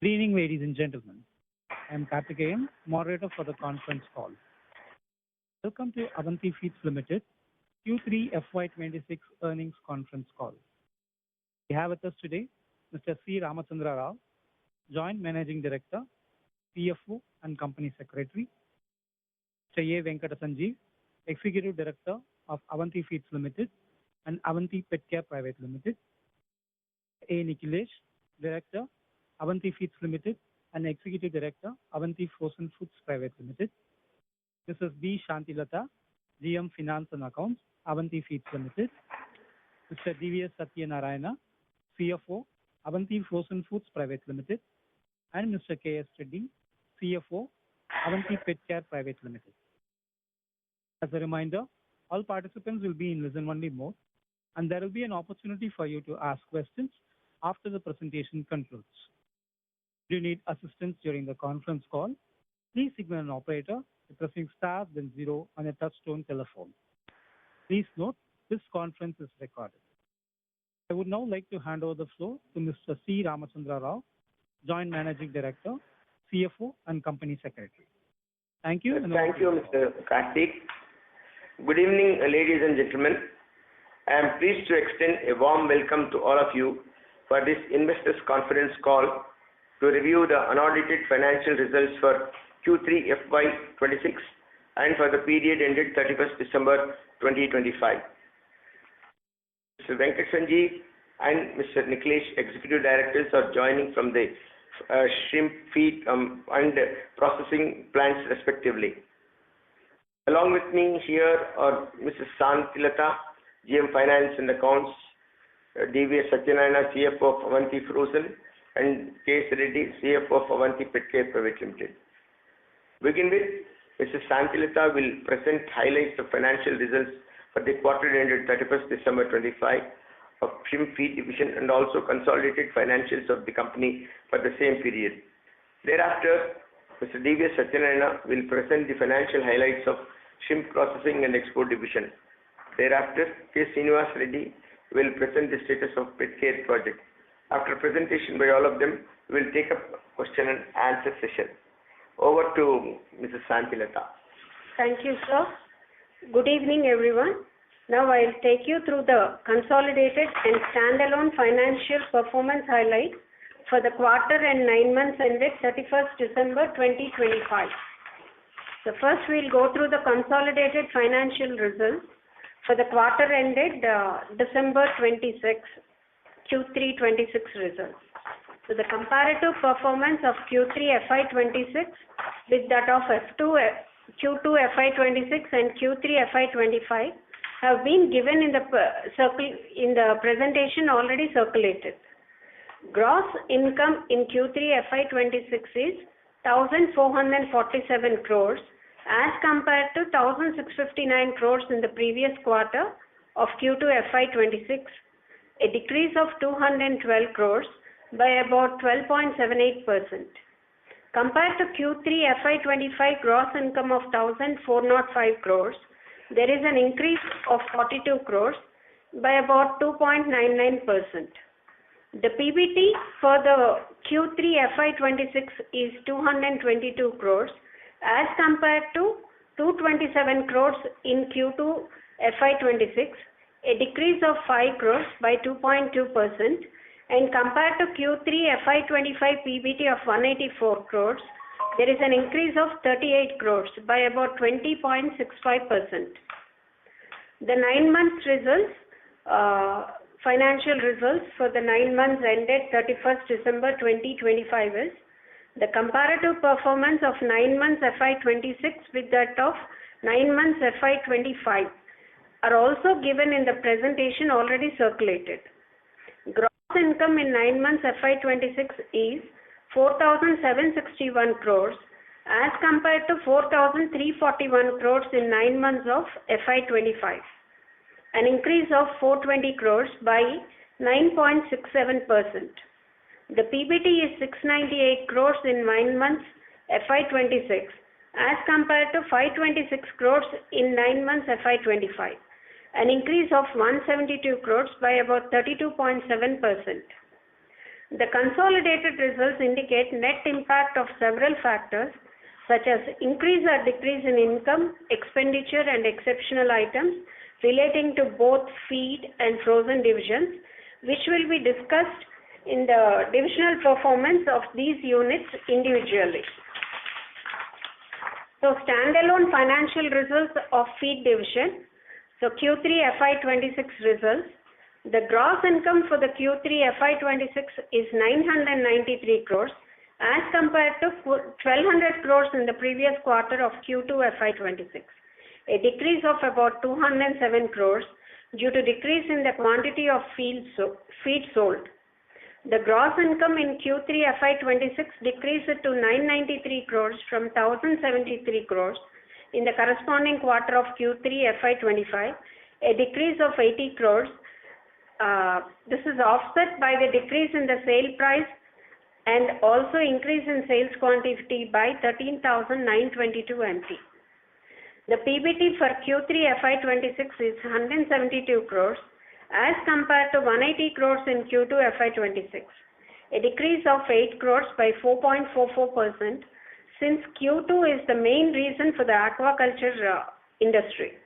Good evening, ladies and gentlemen. I am Karthikeyan, moderator for the conference call. Welcome to Avanti Feeds Limited Q3 FY26 earnings conference call. We have with us today Mr. C. Ramachandra Rao, Joint Managing Director, CFO and Company Secretary, Mr. A. Venkata Sanjeev, Executive Director of Avanti Feeds Limited and Avanti Petcare Private Limited, A. Nikhilesh, Director, Avanti Feeds Limited and Executive Director, Avanti Frozen Foods Private Limited, Mrs. B. Shantilata, GM Finance and Accounts, Avanti Feeds Limited, Mr. D.V.S. Satyanarayana, CFO, Avanti Frozen Foods Private Limited, and Mr. K.S. Reddy, CFO, Avanti Petcare Private Limited. As a reminder, all participants will be in listen-only mode, and there will be an opportunity for you to ask questions after the presentation concludes. If you need assistance during the conference call, please signal an operator by pressing star then 0 on a touch-tone telephone. Please note, this conference is recorded. I would now like to hand over the floor to Mr. C. Ramachandra Rao, Joint Managing Director, CFO and Company Secretary. Thank you. Thank you, Mr. Karthik. Good evening, ladies and gentlemen. I am pleased to extend a warm welcome to all of you for this investors conference call to review the unaudited financial results for Q3 FY26 and for the period ended 31st December 2025. Mr. Venkata Sanjeev and Mr. Nikhilesh, Executive Directors, are joining from the shrimp feed and processing plants respectively. Along with me here are Mrs. Shantilata, GM Finance and Accounts, D.V.S. Satyanarayana, CFO of Avanti Frozen, and K.S. Reddy, CFO of Avanti Petcare Private Limited. Begin with, Mrs. Shantilata will present highlights of financial results for the quarter ended 31st December 25 of Shrimp Feed Division and also consolidated financials of the company for the same period. Thereafter, Mr. D.V.S. Satyanarayana will present the financial highlights of Shrimp Processing and Export Division. Thereafter, K. Srinivas Reddy will present the status of Petcare project. After presentation by all of them, we will take up question and answer session. Over to Mrs. Shantilata. Thank you, sir. Good evening, everyone. Now I will take you through the consolidated and standalone financial performance highlights for the quarter and 9 months ended 31st December 2025. So first we will go through the consolidated financial results for the quarter ended December 26, Q3 26 results. So the comparative performance of Q3 FY26 with that of Q2 FY26 and Q3 FY25 have been given in the presentation already circulated. Gross income in Q3 FY26 is 1,447 crores as compared to 1,659 crores in the previous quarter of Q2 FY26, a decrease of 212 crores by about 12.78%. Compared to Q3 FY25 gross income of 1,405 crores, there is an increase of 42 crores by about 2.99%. The PBT for the Q3 FY26 is 222 crores as compared to 227 crores in Q2 FY26, a decrease of 5 crores by 2.2%, and compared to Q3 FY25 PBT of 184 crores, there is an increase of 38 crores by about 20.65%. The 9 months results, financial results for the 9 months ended 31st December 2025 is the comparative performance of 9 months FY26 with that of 9 months FY25 are also given in the presentation already circulated. Gross income in 9 months FY26 is 4,761 crores as compared to 4,341 crores in 9 months of FY25, an increase of 420 crores by 9.67%. The PBT is 698 crores in 9 months FY26 as compared to 526 crores in 9 months FY25, an increase of 172 crores by about 32.7%. The consolidated results indicate net impact of several factors such as increase or decrease in income, expenditure and exceptional items relating to both feed and frozen divisions, which will be discussed in the divisional performance of these units individually. So, standalone financial results of feed division. So, Q3 FY26 results. The gross income for the Q3 FY26 is 993 crores as compared to 1200 crores in the previous quarter of Q2 FY26, a decrease of about 207 crores due to decrease in the quantity of feed sold. The gross income in Q3 FY26 decreased to 993 crores from 1073 crores in the corresponding quarter of Q3 FY25, a decrease of 80 crores. This is offset by the decrease in the sale price and also increase in sales quantity by 13,922 MT. The PBT for Q3 FY26 is 172 crores as compared to 180 crores in Q2 FY26, a decrease of 8 crores by 4.44%, since Q2 is the main reason for the aquaculture industry.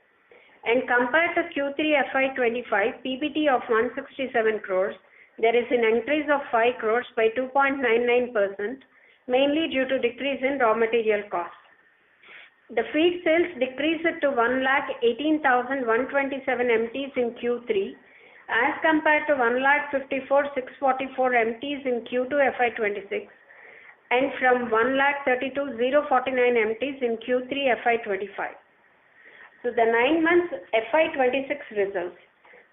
And compared to Q3 FY25 PBT of 167 crores, there is an increase of 5 crores by 2.99%, mainly due to decrease in raw material costs. The feed sales decreased to 1,18,127 MTs in Q3 as compared to 1,54,644 MTs in Q2 FY26 and from 1,32,049 MTs in Q3 FY25. So the 9 months FY26 results.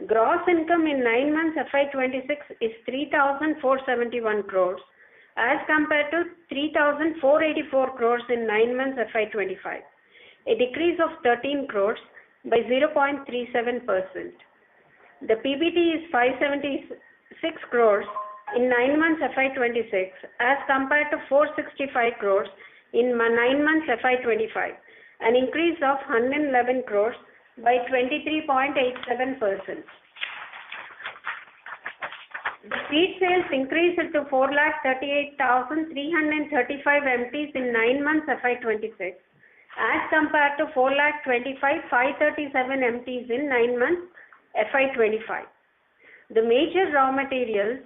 Gross income in 9 months FY26 is 3,471 crores as compared to 3,484 crores in 9 months FY25, a decrease of 13 crores by 0.37%. The PBT is 576 crores in 9 months FY26 as compared to 465 crores in 9 months FY25, an increase of 111 crores by 23.87%. The feed sales increased to 4,38,335 MTs in 9 months FY26 as compared to 4,25,537 MTs in 9 months FY25. The major raw materials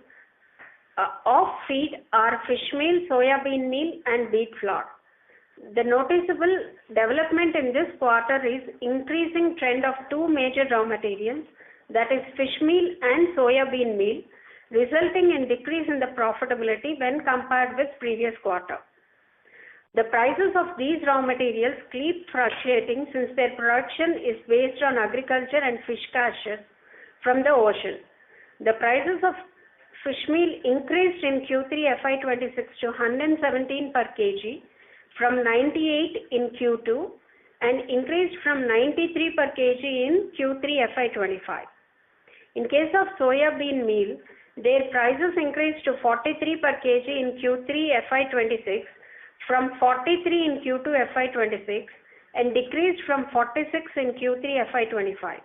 of feed are fish meal, soybean meal and wheat flour. The noticeable development in this quarter is increasing trend of two major raw materials, that is fish meal and soybean meal, resulting in decrease in the profitability when compared with previous quarter. The prices of these raw materials keep fluctuating since their production is based on agriculture and fish catches from the ocean. The prices of fish meal increased in Q3 FY26 to 117 per kg from 98 in Q2 and increased from 93 per kg in Q3 FY25. In case of soybean meal, their prices increased to 43 per kg in Q3 FY26 from 43 in Q2 FY26 and decreased from 46 in Q3 FY25.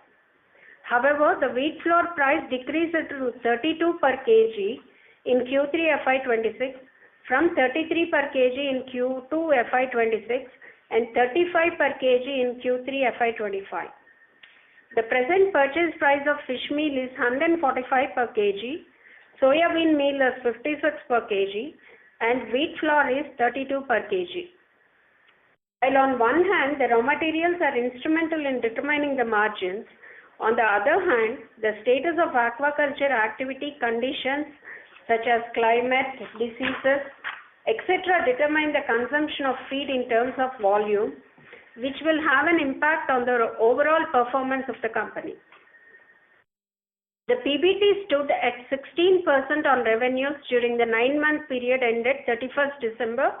However, the wheat flour price decreased to 32 per kg in Q3 FY26 from 33 per kg in Q2 FY26 and 35 per kg in Q3 FY25. The present purchase price of fish meal is 145 per kg, soybean meal is 56 per kg and wheat flour is 32 per kg. While on one hand, the raw materials are instrumental in determining the margins, on the other hand, the status of aquaculture activity conditions such as climate, diseases, etc. determine the consumption of feed in terms of volume, which will have an impact on the overall performance of the company. The PBT stood at 16% on revenues during the 9-month period ended 31st December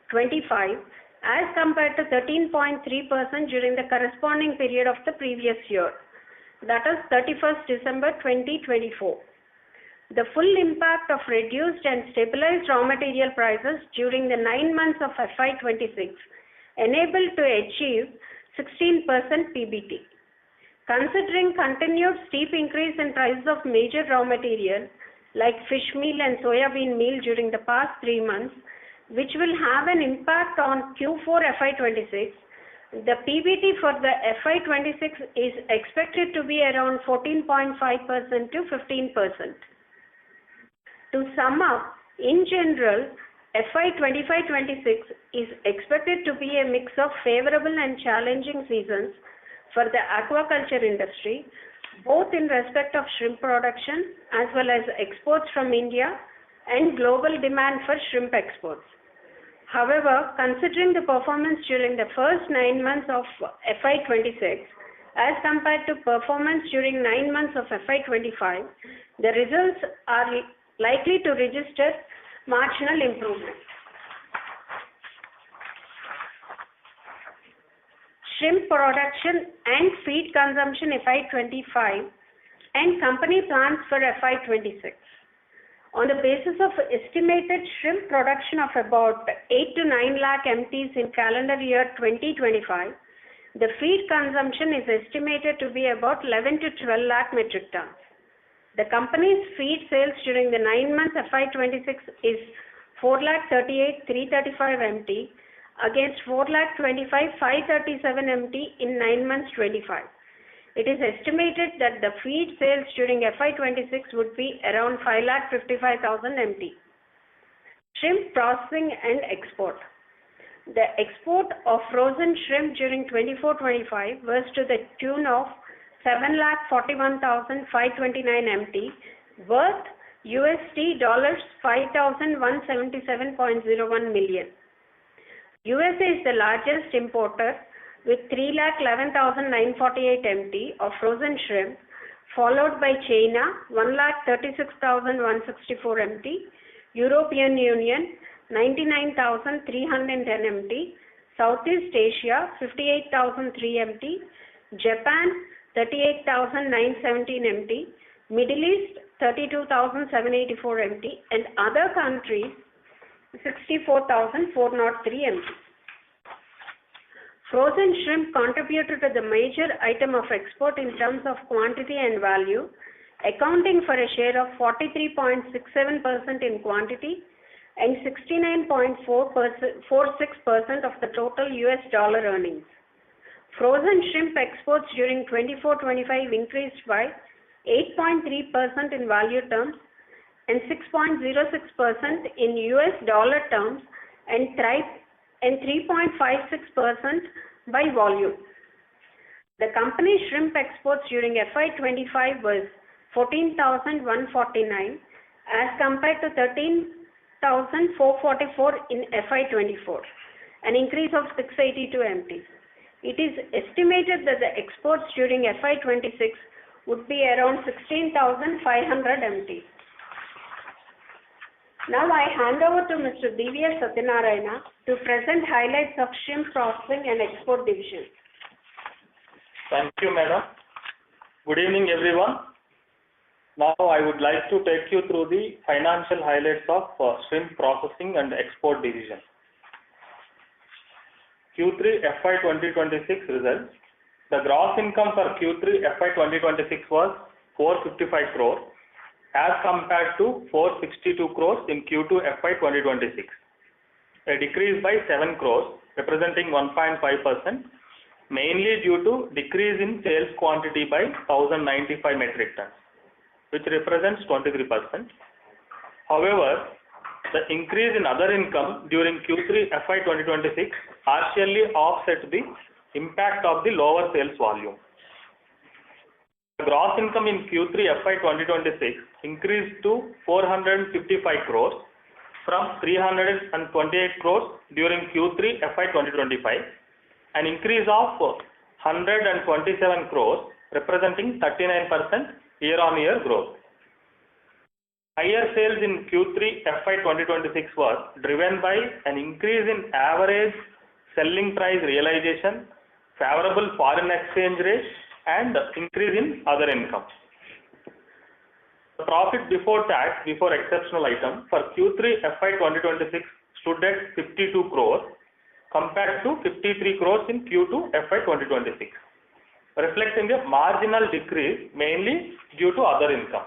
25 as compared to 13.3% during the corresponding period of the previous year, that is 31st December 2024. The full impact of reduced and stabilized raw material prices during the 9 months of FY26 enabled to achieve 16% PBT. Considering continued steep increase in prices of major raw material like fish meal and soya bean meal during the past 3 months, which will have an impact on Q4 FY26. The PBT for the FY26 is expected to be around 14.5% to 15%. To sum up, in general, FY25-26 is expected to be a mix of favorable and challenging seasons for the aquaculture industry, both in respect of shrimp production as well as exports from India and global demand for shrimp exports. However, considering the performance during the first 9 months of FY26 as compared to performance during 9 months of FY25, the results are likely to register marginal improvement. Shrimp production and feed consumption FY25 and company plans for FY26. On the basis of estimated shrimp production of about 8 to 9 lakh MTs in calendar year 2025, the feed consumption is estimated to be about 11 to 12 lakh metric tons. The company's feed sales during the 9 months FY26 is 4,38,335 MT against 4,25,537 MT in 9 months 25. It is estimated that the feed sales during FY26 would be around 5,55,000 MT. Shrimp processing and export. The export of frozen shrimp during 24-25 was to the tune of 7,41,529 MT, worth $5,177.01 million. USA is the largest importer with 3,11,948 MT of frozen shrimp, followed by China 1,36,164 MT, European Union 99,310 MT, Southeast Asia 58,003 MT, Japan 38,917 MT, Middle East 32,784 MT, and other countries 64,403 MT. Frozen shrimp contributed to the major item of export in terms of quantity and value, accounting for a share of 43.67% in quantity and 69.46% of the total US dollar earnings. Frozen shrimp exports during 24-25 increased by 8.3% in value terms and 6.06% in US dollar terms and 3.56% by volume. The company's shrimp exports during FY25 was 14,149 as compared to 13,444 in FY24, an increase of 682 MT. It is estimated that the exports during FY26 would be around 16,500 MT. Now I hand over to Mr. D.V.S. Satyanarayana to present highlights of shrimp processing and export division. Thank you, madam. Good evening, everyone. Now I would like to take you through the financial highlights of shrimp processing and export division. Q3 FY 2026 results. The gross income for Q3 FY 2026 was 455 crore as compared to 462 crores in Q2 FY 2026, a decrease by 7 crores representing 1.5%, mainly due to decrease in sales quantity by 1095 metric tons, which represents 23%. However, the increase in other income during Q3 FY 2026 partially offset the impact of the lower sales volume. The gross income in Q3 FY 2026 increased to 455 crores from 328 crores during Q3 FY 2025, an increase of 127 crores representing 39% year-on-year growth. Higher sales in Q3 FY 2026 was driven by an increase in average selling price realization, favorable foreign exchange rate, and increase in other income. The profit before tax before exceptional item for Q3 FY 2026 stood at 52 crores compared to 53 crores in Q2 FY 2026, reflecting a marginal decrease mainly due to other income.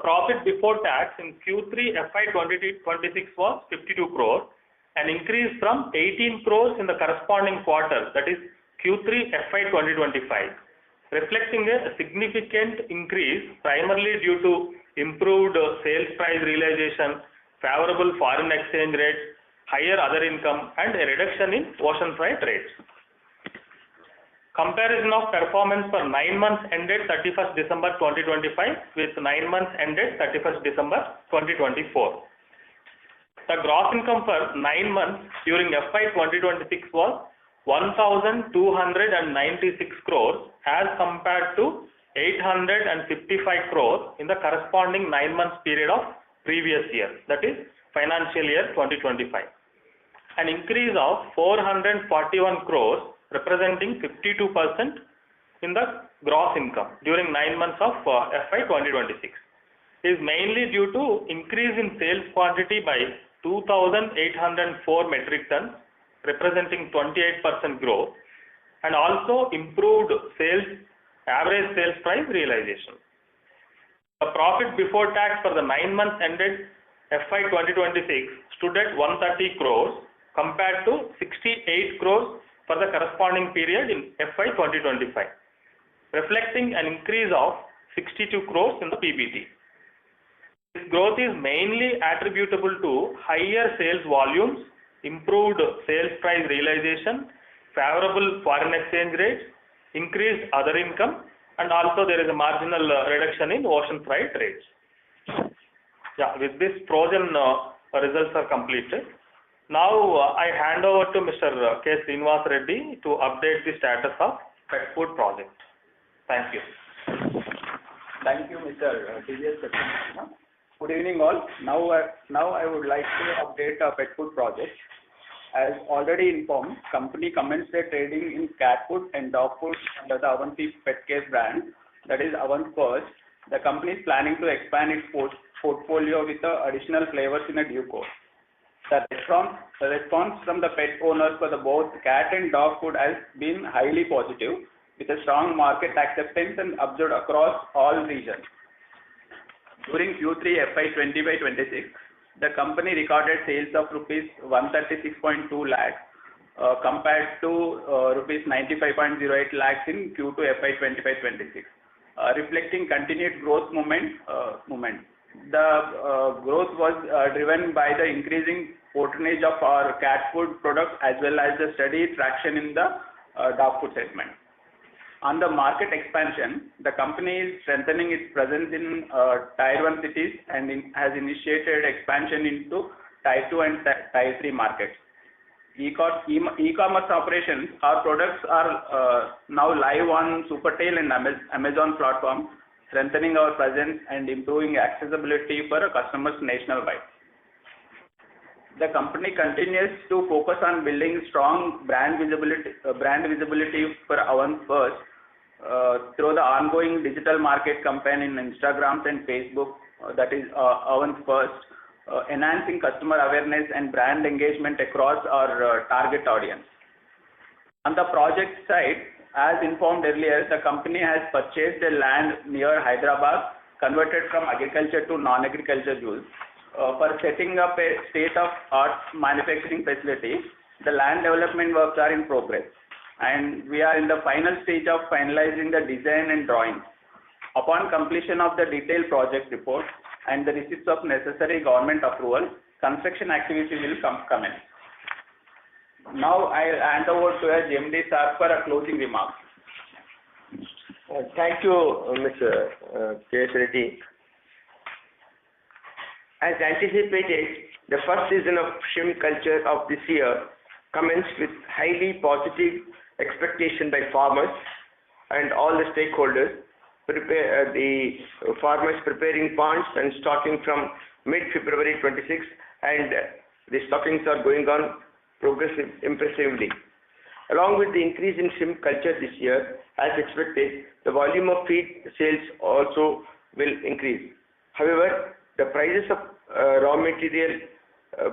profit before tax in Q3 FY2026 was 52 crore, an increase from 18 crores in the corresponding quarter, that is Q3 FY2025, reflecting a significant increase primarily due to improved sales price realization, favorable foreign exchange rates, higher other income, and a reduction in ocean freight rates. Comparison of performance for 9 months ended 31st December 2025 with 9 months ended 31st December 2024. The gross income for 9 months during FY 2026 was 1,296 crores as compared to 855 crores in the corresponding 9 months period of previous year, that is financial year 2025. An increase of 441 crores representing 52% in the gross income during 9 months of FY 2026 is mainly due to increase in sales quantity by 2,804 metric tons representing 28% growth, and also improved average sales price realization. The profit before tax for the 9 months ended FY 2026 stood at 130 crores compared to 68 crores for the corresponding period in FY 2025, reflecting an increase of 62 crores in the PBT. This growth is mainly attributable to higher sales volumes, improved sales price realization, favorable foreign exchange rates, increased other income, and also there is a marginal reduction in ocean freight rates. With this, frozen results are completed. Now I hand over to Mr. K. Srinivas Reddy to update the status of pet food project. Thank you. Thank you, Mr. T.S. Satyanarayana. Good evening all. Now I would like to update our pet food project. As already informed, company commenced their trading in cat food and dog food under the Avanti Pet Care brand, that is Avanti First. The company is planning to expand its portfolio with additional flavors in a due course. The response from the pet owners for the both cat and dog food has been highly positive, with a strong market acceptance and observed across all regions. During Q3 FY2025-26, the company recorded sales of rupees 136.2 lakhs compared to rupees 95.08 lakhs in Q2 FY2025-26, reflecting continued growth moment. The growth was driven by the increasing patronage of our cat food products as well as the steady traction in the dog food segment. On the market expansion, the company is strengthening its presence in Tier 1 cities and has initiated expansion into Tier 2 and Tier 3 markets. E-commerce operations, our products are now live on Supertail and Amazon platform, strengthening our presence and improving accessibility for customers nationwide. The company continues to focus on building strong brand visibility for Avanti First through the ongoing digital market campaign in Instagram and Facebook, that is Avanti First, enhancing customer awareness and brand engagement across our target audience. On the project side, as informed earlier, the company has purchased a land near Hyderabad, converted from agriculture to non-agriculture use, for setting up a state-of-art manufacturing facility. The land development works are in progress, and we are in the final stage of finalizing the design and drawings. Upon completion of the detailed project report and the receipts of necessary government approval, construction activity will commence. Now I hand over to JMD sir for a closing remark. Thank you, Mr. K. Reddy. As anticipated, the first season of shrimp culture of this year commenced with highly positive expectation by farmers and all the stakeholders. The farmers preparing ponds and stocking from mid-February 26, and the stockings are going on impressively. Along with the increase in shrimp culture this year, as expected, the volume of feed sales also will increase. However, the prices of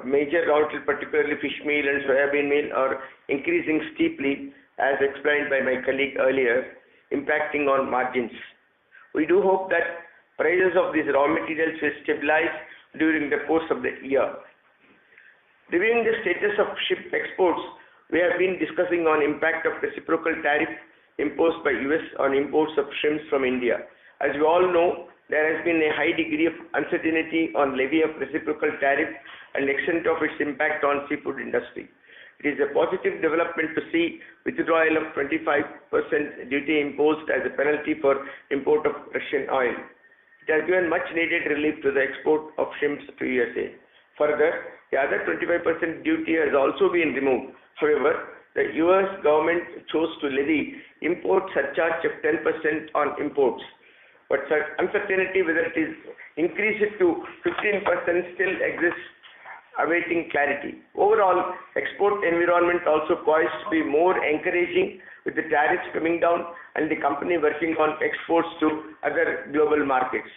major raw material, particularly fish meal and soybean meal, are increasing steeply, as explained by my colleague earlier, impacting on margins. We do hope that Prices of these raw materials will stabilize during the course of the year. Reviewing the status of shrimp exports, we have been discussing on impact of reciprocal tariff imposed by US on imports of shrimps from India. As we all know, there has been a high degree of uncertainty on levy of reciprocal tariff and extent of its impact on seafood industry. It is a positive development to see withdrawal of 25% duty imposed as a penalty for import of Russian oil. It has given much needed relief to the export of shrimps to USA. Further, the other 25% duty has also been removed. However, the US government chose to levy import surcharge of 10% on imports. But uncertainty whether it is increased to 15% still exists, awaiting clarity. Overall, export environment also poised to be more encouraging with the tariffs coming down and the company working on exports to other global markets.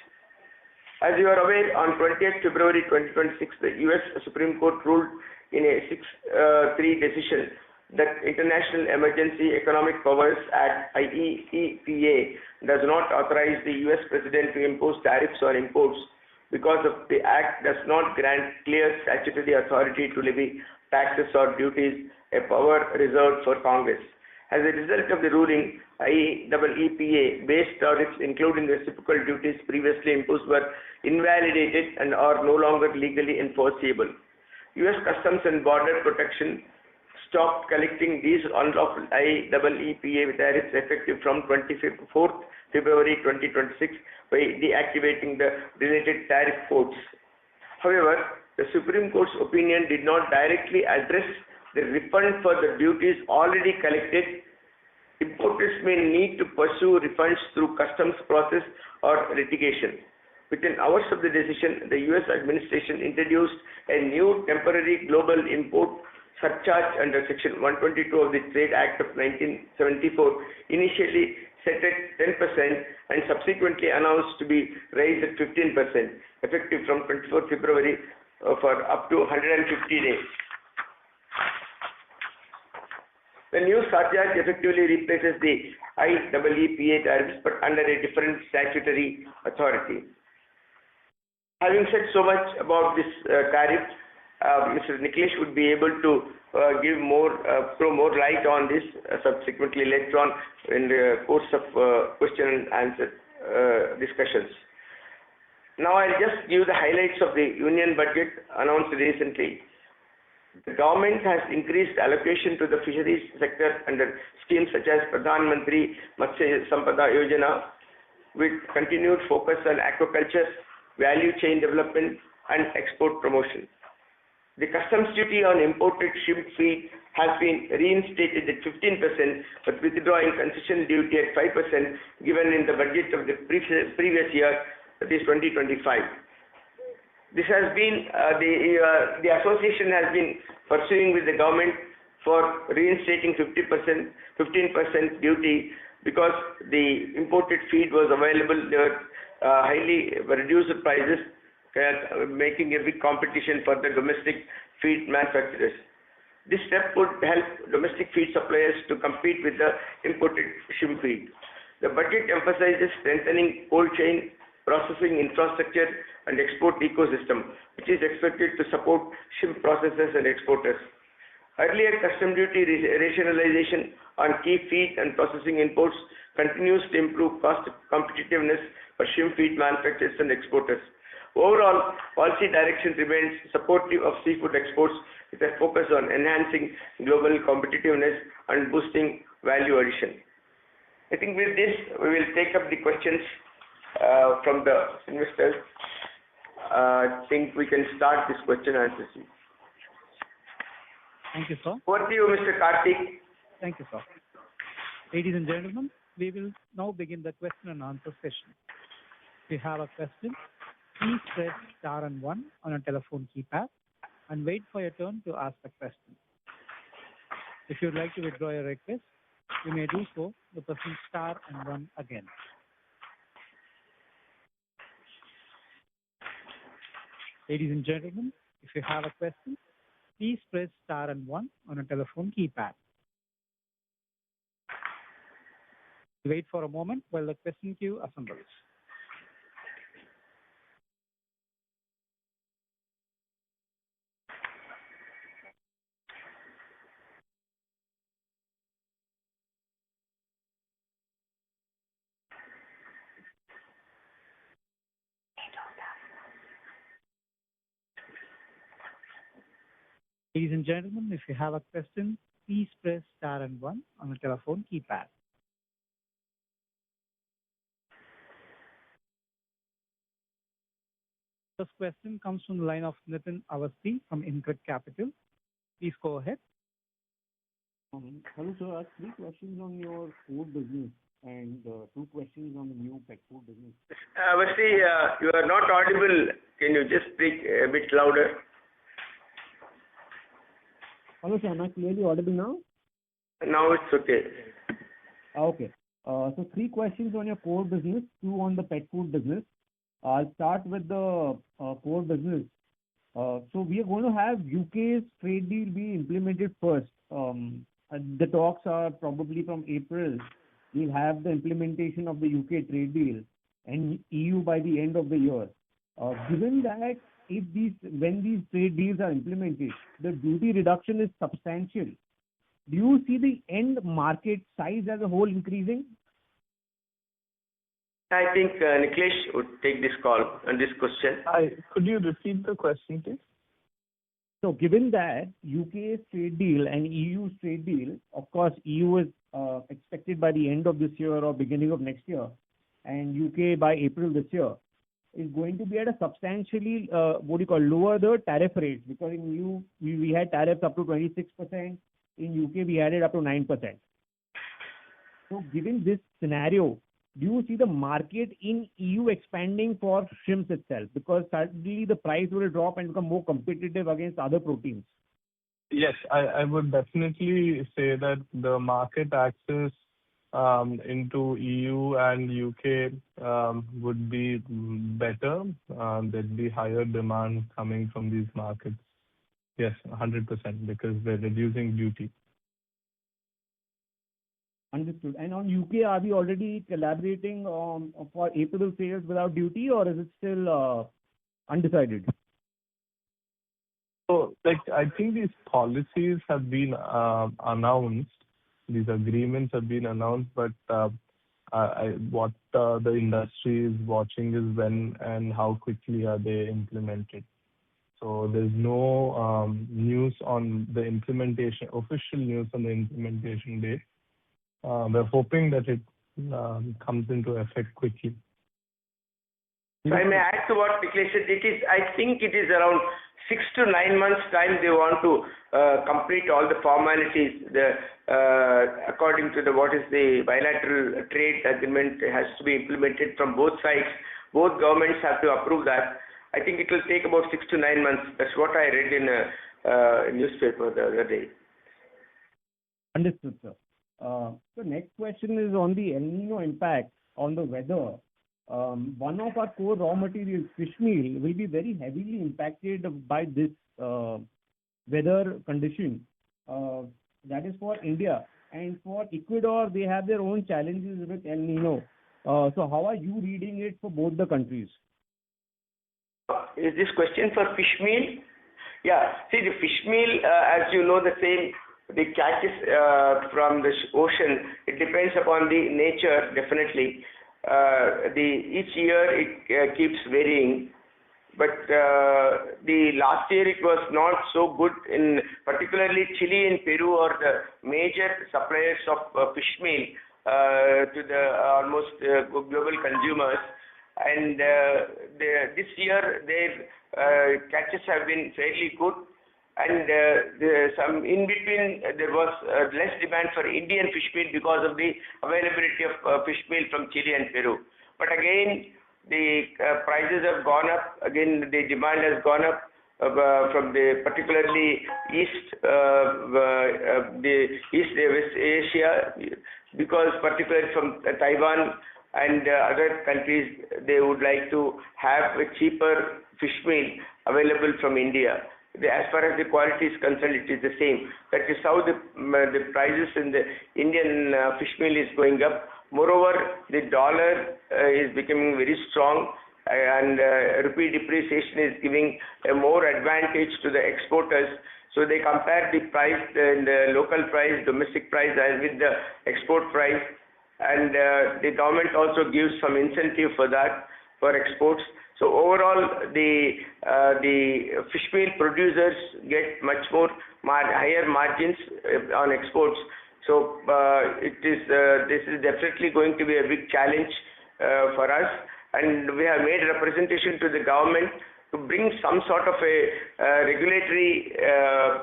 As you are aware, on 20th February 2026, the US Supreme Court ruled in a 6-3 decision that International Emergency Economic Powers Act IEEPA does not authorize the US President to impose tariffs on imports because of the Act does not grant clear statutory authority to levy taxes or duties, a power reserved for Congress. As a result of the ruling, IEEPA based tariffs including reciprocal duties previously imposed were invalidated and are no longer legally enforceable. US Customs and Border Protection stopped collecting these unlawful IEEPA tariffs effective from 24th February 2026 by deactivating the related tariff codes. However, the Supreme Court's opinion did not directly address the refund for the duties already collected. Importers may need to pursue refunds through customs process or litigation. Within hours of the decision, the US administration introduced a new temporary global import surcharge under Section 122 of the Trade Act of 1974, initially set at 10% and subsequently announced to be raised at 15%, effective from 24 February for up to 150 days. The new surcharge effectively replaces the IEEPA tariffs but under a different statutory authority. Having said so much about this tariff, Mr. Nikhilesh would be able to throw more light on this subsequently later on in the course of question and answer discussions. Now I'll just give the highlights of the union budget announced recently. The government has increased allocation to the fisheries sector under schemes such as Pradhan Mantri Matsya Sampada Yojana, with continued focus on aquaculture, value chain development and export promotion. The customs duty on imported shrimp feed has been reinstated at 15%, but withdrawing concession duty at 5% given in the budget of the previous year, that is 2025. This has been the association has been pursuing with the government for reinstating 15% duty because the imported feed was available. There were highly reduced prices, making a big competition for the domestic feed manufacturers. This step would help domestic feed suppliers to compete with the imported shrimp feed. The budget emphasizes strengthening cold chain, processing infrastructure and export ecosystem, which is expected to support shrimp processors and exporters. Earlier custom duty rationalization on key feed and processing imports continues to improve cost competitiveness for shrimp feed manufacturers and exporters. Overall, policy direction remains supportive of seafood exports with a focus on enhancing global competitiveness and boosting value addition. I think with this, we will take up the questions from the investors. I think we can start this question and answer. Thank you, sir. Over to you, Mr. Karthik. Thank you, sir. Ladies and gentlemen, we will now begin the question and answer session. If you have a question, please press star and 1 on a telephone keypad and wait for your turn to ask the question. If you would like to withdraw your request, you may do so by pressing star and 1 again. Ladies and gentlemen, if you have a question, please press star and 1 on a telephone keypad. Wait for a moment while the question queue assembles. Ladies and gentlemen, if you have a question, please press star and one on the telephone keypad. First question comes from the line of Nitin Awasthi from InCred Capital. Please go ahead. Hello, sir. I have 3 questions on your food business and 2 questions on the new pet food business. Avasti, you are not audible. Can you just speak a bit louder? Hello, sir. Am I clearly audible now? Now it's okay. Okay. So 3 questions on your core business, 2 on the pet food business. I'll start with the core business. So we are going to have UK's trade deal be implemented first. The talks are probably from April. We'll have the implementation of the UK trade deal and EU by the end of the year. Given that when these trade deals are implemented, the duty reduction is substantial. Do you see the end market size as a whole increasing? I think Niklesh would take this call on this question. Could you repeat the question, please? So given that UK's trade deal and EU's trade deal, of course, EU is expected by the end of this year or beginning of next year, and UK by April this year, is going to be at a substantially, lower the tariff rates, because in EU, we had tariffs up to 26%, in UK, we had it up to 9%. So given this scenario, do you see the market in EU expanding for shrimps itself? Because suddenly the price will drop and become more competitive against other proteins. Yes, I would definitely say that the market access into EU and UK would be better. There'd be higher demand coming from these markets. Yes, 100%, because they're reducing duty. Understood. And on UK, are we already collaborating for April sales without duty, or is it still undecided? So, I think these policies have been announced. These agreements have been announced, but what the industry is watching is when and how quickly are they implemented. So there's no news on the implementation, official news on the implementation date. We're hoping that it comes into effect quickly. If I may add to what Niklesh said, I think it is around 6 to 9 months time they want to complete all the formalities. According to what is the bilateral trade agreement, it has to be implemented from both sides. Both governments have to approve that. I think it will take about 6 to 9 months. That's what I read in a newspaper the other day. Understood, sir. So next question is on the El Nino impact on the weather. One of our core raw materials, fish meal, will be very heavily impacted by this weather condition. That is for India. And for Ecuador, they have their own challenges with El Nino. So how are you reading it for both the countries? Is this question for fish meal? Yeah. See, the fish meal, as you know, the catches from the ocean, it depends upon the nature, definitely. Each year it keeps varying, but the last year it was not so good in particularly Chile and Peru are the major suppliers of fish meal to the almost global consumers, and this year their catches have been fairly good, and some in between there was less demand for Indian fish meal because of the availability of fish meal from Chile and Peru. But again, the prices have gone up. Again, the demand has gone up from the particularly West Asia, because particularly from Taiwan and other countries, they would like to have a cheaper fish meal available from India. As far as the quality is concerned, it is the same. That is how the prices in the Indian fish meal is going up. Moreover, the dollar is becoming very strong, and rupee depreciation is giving a more advantage to the exporters. So they compare the price, the local price, domestic price, with the export price, and the government also gives some incentive for that, for exports. So overall, the fish meal producers get much more higher margins on exports. So this is definitely going to be a big challenge for us, and we have made representation to the government to bring some sort of a regulatory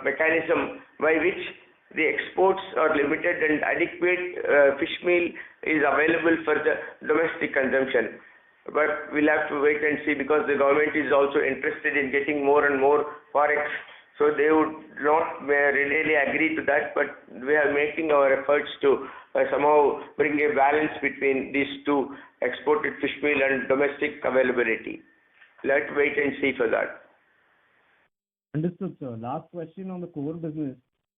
mechanism by which the exports are limited and adequate fish meal is available for the domestic consumption. But we'll have to wait and see, because the government is also interested in getting more and more forex. So they would not really agree to that, but we are making our efforts to somehow bring a balance between these two, exported fish meal and domestic availability. Let's wait and see for that. Understood, sir. Last question on the core business.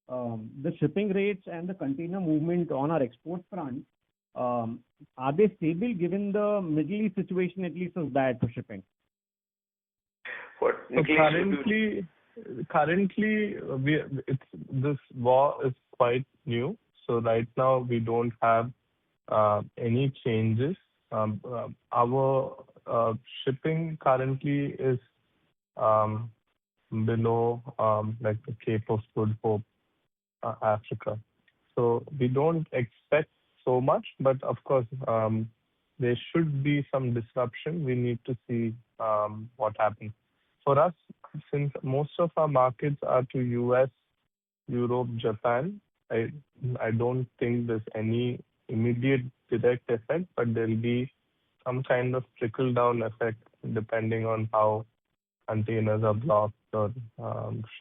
The shipping rates and the container movement on our export front, are they stable given the Middle East situation at least is bad for shipping? So currently, this war is quite new. So right now we don't have any changes. Our shipping currently is below like the Cape of Good Hope, Africa. So we don't expect so much, but of course there should be some disruption. We need to see what happens. For us, since most of our markets are to US, Europe, Japan, I don't think there's any immediate direct effect, but there'll be some kind of trickle down effect depending on how containers are blocked or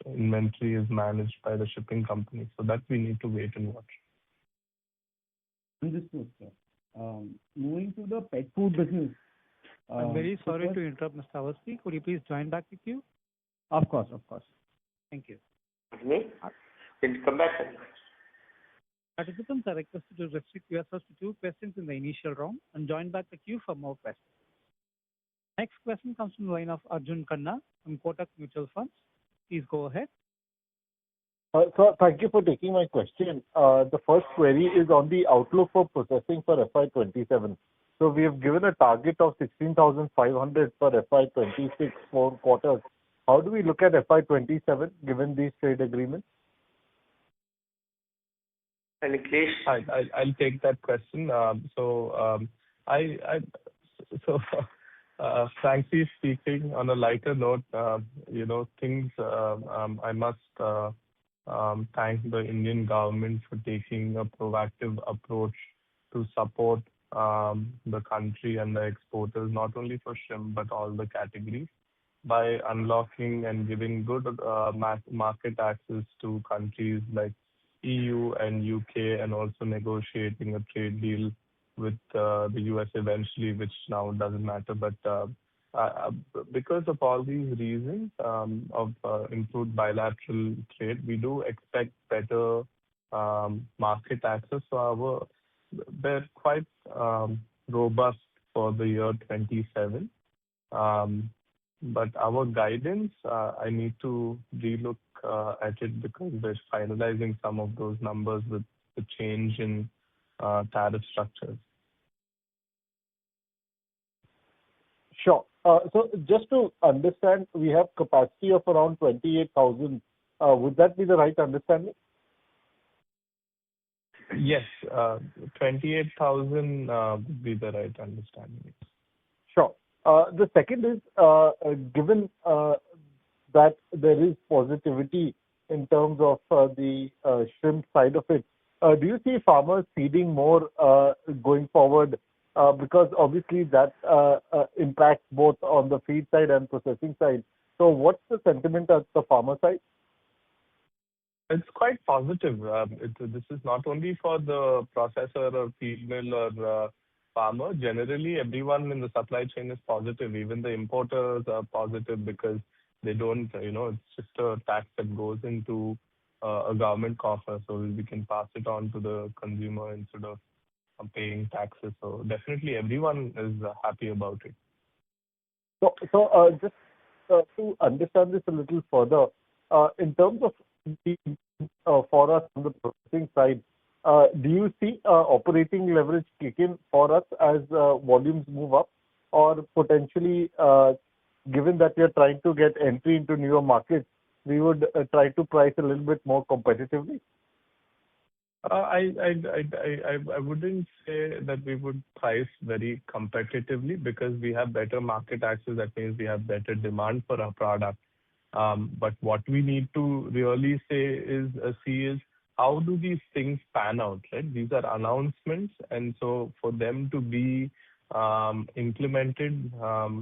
inventory is managed by the shipping company. So that we need to wait and watch. Understood, sir. Moving to the pet food business. I'm very sorry to interrupt, Mr. Awasthi. Could you please join back the queue? Of course. Thank you. Me? Can you come back? Participants are requested to restrict yourselves to 2 questions in the initial round and join back the queue for more questions. Next question comes from the line of Arjun Khanna from Kotak Mutual Funds. Please go ahead. Sir, thank you for taking my question. The first query is on the outlook for processing for FY27. So we have given a target of 16,500 for FY26 4 quarters. How do we look at FY27 given these trade agreements? I'll take that question. Frankly speaking, on a lighter note, things I must thank the Indian government for taking a proactive approach to support the country and the exporters, not only for shrimp but all the categories, by unlocking and giving good market access to countries like EU and UK, and also negotiating a trade deal with the US eventually, which now doesn't matter. But because of all these reasons of improved bilateral trade, we do expect better market access. So they're quite robust for the year 27. But our guidance, I need to relook at it because we're finalizing some of those numbers with the change in tariff structures. Sure. So just to understand, we have capacity of around 28,000. Would that be the right understanding? Yes, 28,000 would be the right understanding. Sure. The second is, given that there is positivity in terms of the shrimp side of it, do you see farmers feeding more going forward? Because obviously that impacts both on the feed side and processing side. So what's the sentiment at the farmer side? It's quite positive. This is not only for the processor or feed mill or farmer. Generally, everyone in the supply chain is positive. Even the importers are positive because they don't, it's just a tax that goes into a government coffer. So we can pass it on to the consumer instead of paying taxes. So definitely everyone is happy about it. So just to understand this a little further, in terms of for us on the processing side, do you see operating leverage kick in for us as volumes move up, or potentially given that you're trying to get entry into newer markets, we would try to price a little bit more competitively? I wouldn't say that we would price very competitively because we have better market access. That means we have better demand for our product. But what we need to really see is how do these things pan out, right? These are announcements, and so for them to be implemented,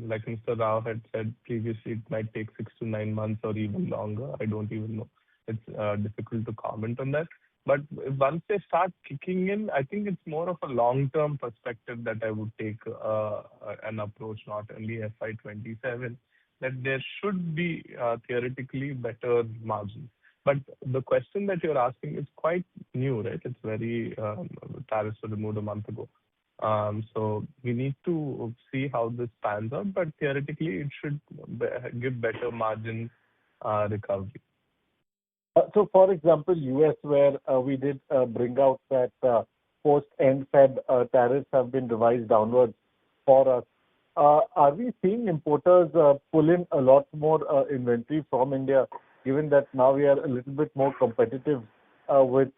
like Mr. Rao had said previously, it might take 6 to 9 months or even longer. I don't even know. It's difficult to comment on that. But once they start kicking in, I think it's more of a long-term perspective that I would take an approach, not only FY27, that there should be theoretically better margins. But the question that you're asking is quite new, right? It's very, tariffs were removed a month ago. So we need to see how this pans out, but theoretically it should give better margin recovery. So, for example, US, where we did bring out that post-end Feb tariffs have been revised downwards for us. Are we seeing importers pull in a lot more inventory from India, given that now we are a little bit more competitive with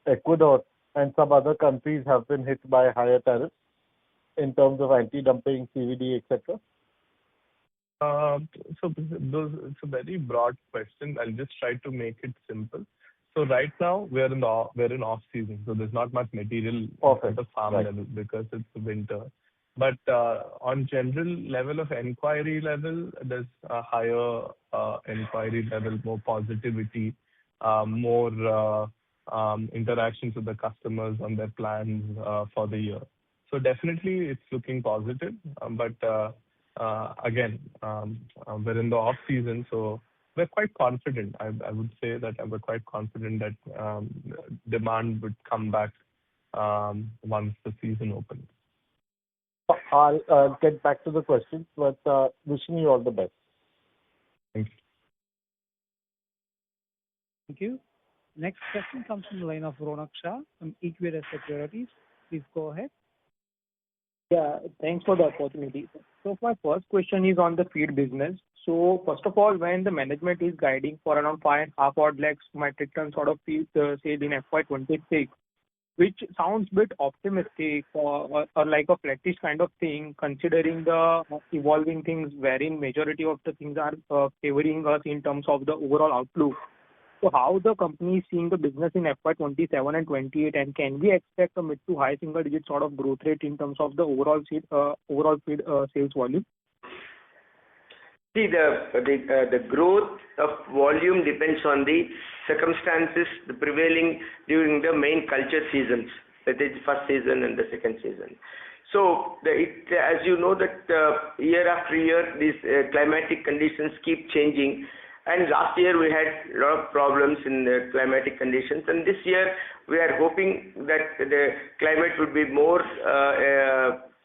Ecuador and some other countries have been hit by higher tariffs in terms of anti-dumping, CVD, etc.? So it's a very broad question. I'll just try to make it simple. So right now we're in off season, so there's not much material at the farm level because it's winter. But on general level of inquiry level, there's a higher inquiry level, more positivity, more interactions with the customers on their plans for the year. So definitely it's looking positive. But again, we're in the off season, so we're quite confident. I would say that we're quite confident that demand would come back once the season opens. I'll get back to the questions, but wishing you all the best. Thanks. Thank you. Next question comes from the line of Ronak Shah from Equirus Securities. Please go ahead. Yeah, thanks for the opportunity. So my first question is on the feed business. So first of all, when the management is guiding for around 5.5 odd lakhs metric ton sort of feed sale in FY26, which sounds a bit optimistic or like a flattish kind of thing, considering the evolving things wherein majority of the things are favoring us in terms of the overall outlook. So how the company is seeing the business in FY27 and 28, and can we expect a mid to high single digit sort of growth rate in terms of the overall feed sales volume? See, the growth of volume depends on the circumstances prevailing during the main culture seasons, that is first season and the second season. So, as you know that year after year, these climatic conditions keep changing. And last year we had a lot of problems in the climatic conditions, and this year we are hoping that the climate would be more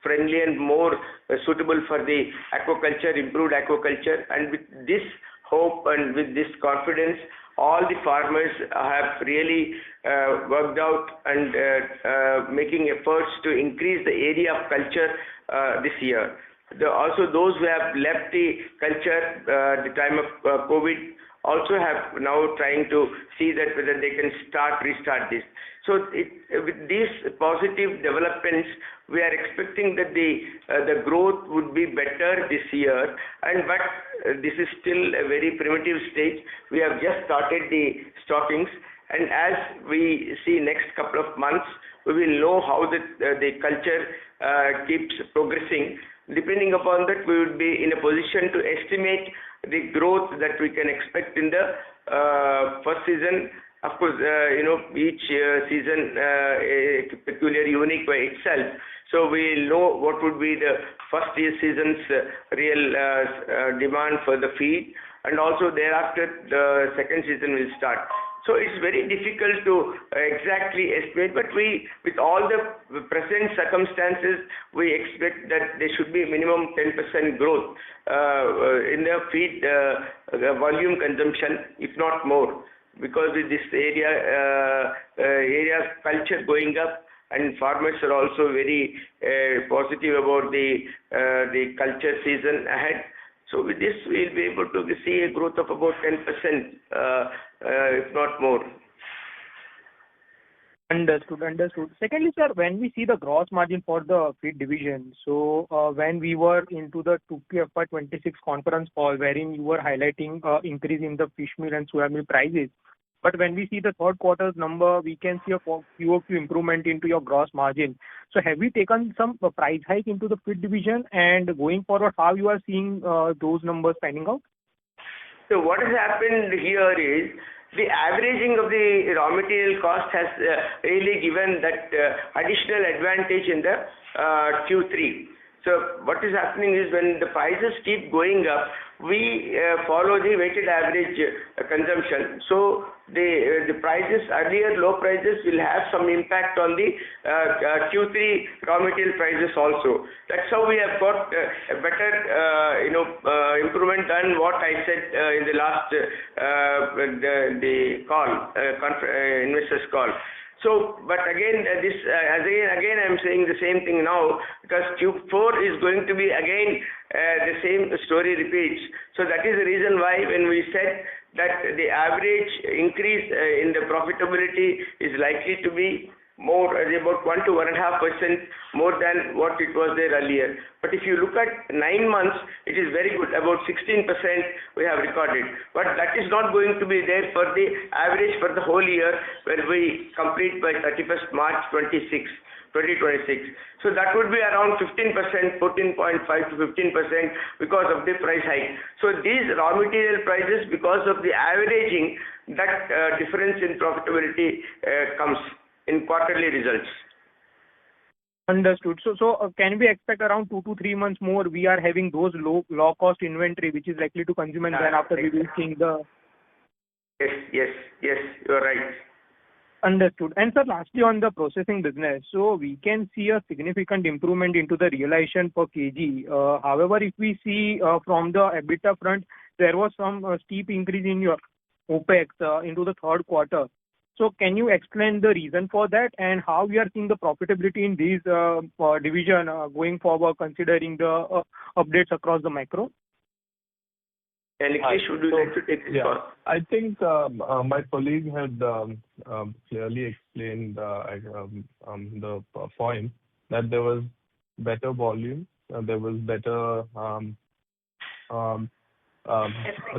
friendly and more suitable for the aquaculture, improved aquaculture. And with this hope and with this confidence, all the farmers have really worked out and making efforts to increase the area of culture this year. Also those who have left the culture at the time of COVID also have now trying to see that whether they can restart this. So with these positive developments, we are expecting that the growth would be better this year. But this is still a very primitive stage. We have just started the stockings, and as we see next couple of months, we will know how the culture keeps progressing. Depending upon that, we would be in a position to estimate the growth that we can expect in the first season. Of course, each season is peculiar, unique by itself. So we know what would be the first year season's real demand for the feed, and also thereafter the second season will start. So it's very difficult to exactly estimate, but with all the present circumstances, we expect that there should be minimum 10% growth in the feed volume consumption, if not more, because with this area culture going up, and farmers are also very positive about the culture season ahead. So with this, we'll be able to see a growth of about 10%, if not more. Understood. Secondly, sir, when we see the gross margin for the feed division, so when we were into the 2Q FY26 conference call, wherein you were highlighting increase in the fish meal and soya meal prices, but when we see the third quarter's number, we can see a QOQ improvement into your gross margin. So have we taken some price hike into the feed division, and going forward, how you are seeing those numbers panning out? So what has happened here is the averaging of the raw material cost has really given that additional advantage in the Q3. So what is happening is when the prices keep going up, we follow the weighted average consumption. So the prices, earlier low prices, will have some impact on the Q3 raw material prices also. That's how we have got a better improvement than what I said in the last the call, investors call. So, but again, again, I'm saying the same thing now, because Q4 is going to be again the same story repeats. So that is the reason why when we said that the average increase in the profitability is likely to be more, about 1 to 1.5% more than what it was there earlier. But if you look at 9 months, it is very good, about 16% we have recorded. But that is not going to be there for the average for the whole year when we complete by 31st March 2026. So that would be around 15%, 14.5 to 15% because of the price hike. So these raw material prices, because of the averaging, that difference in profitability comes in quarterly results. Understood. So can we expect around 2 to 3 months more we are having those low cost inventory which is likely to consume, and then after we will see the... Yes, you are right. Understood. And sir, lastly on the processing business, so we can see a significant improvement into the realization per kg. However, if we see from the EBITDA front, there was some steep increase in your OPEX into the third quarter. So can you explain the reason for that, and how we are seeing the profitability in this division going forward, considering the updates across the macro? Nikesh, would you like to take this call? I think my colleague had clearly explained the point that there was better volume, there was better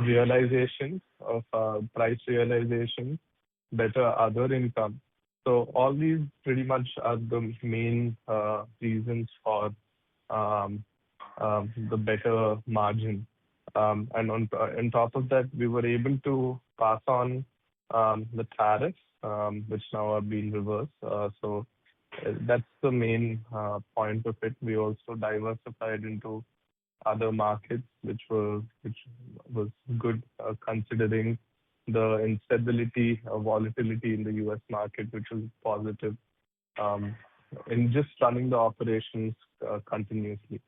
realization of price realization, better other income. So all these pretty much are the main reasons for the better margin. And on top of that, we were able to pass on the tariffs, which now are being reversed. So that's the main point of it. We also diversified into other markets, which was good, considering the instability or volatility in the US market, which was positive in just running the operations continuously.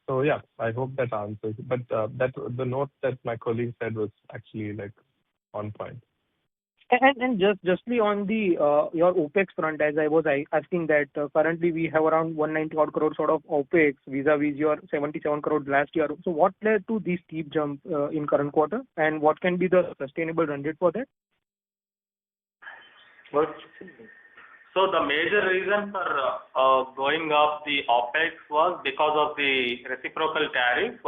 So yeah, I hope that answers. But that the note that my colleague said was actually like on point. And justly on the your OPEX front, as I was asking that currently we have around 190 odd crore sort of OPEX vis-a-vis your 77 crore last year. So what led to this steep jump in current quarter, and what can be the sustainable run rate for that? So the major reason for going up the OPEX was because of the reciprocal tariff,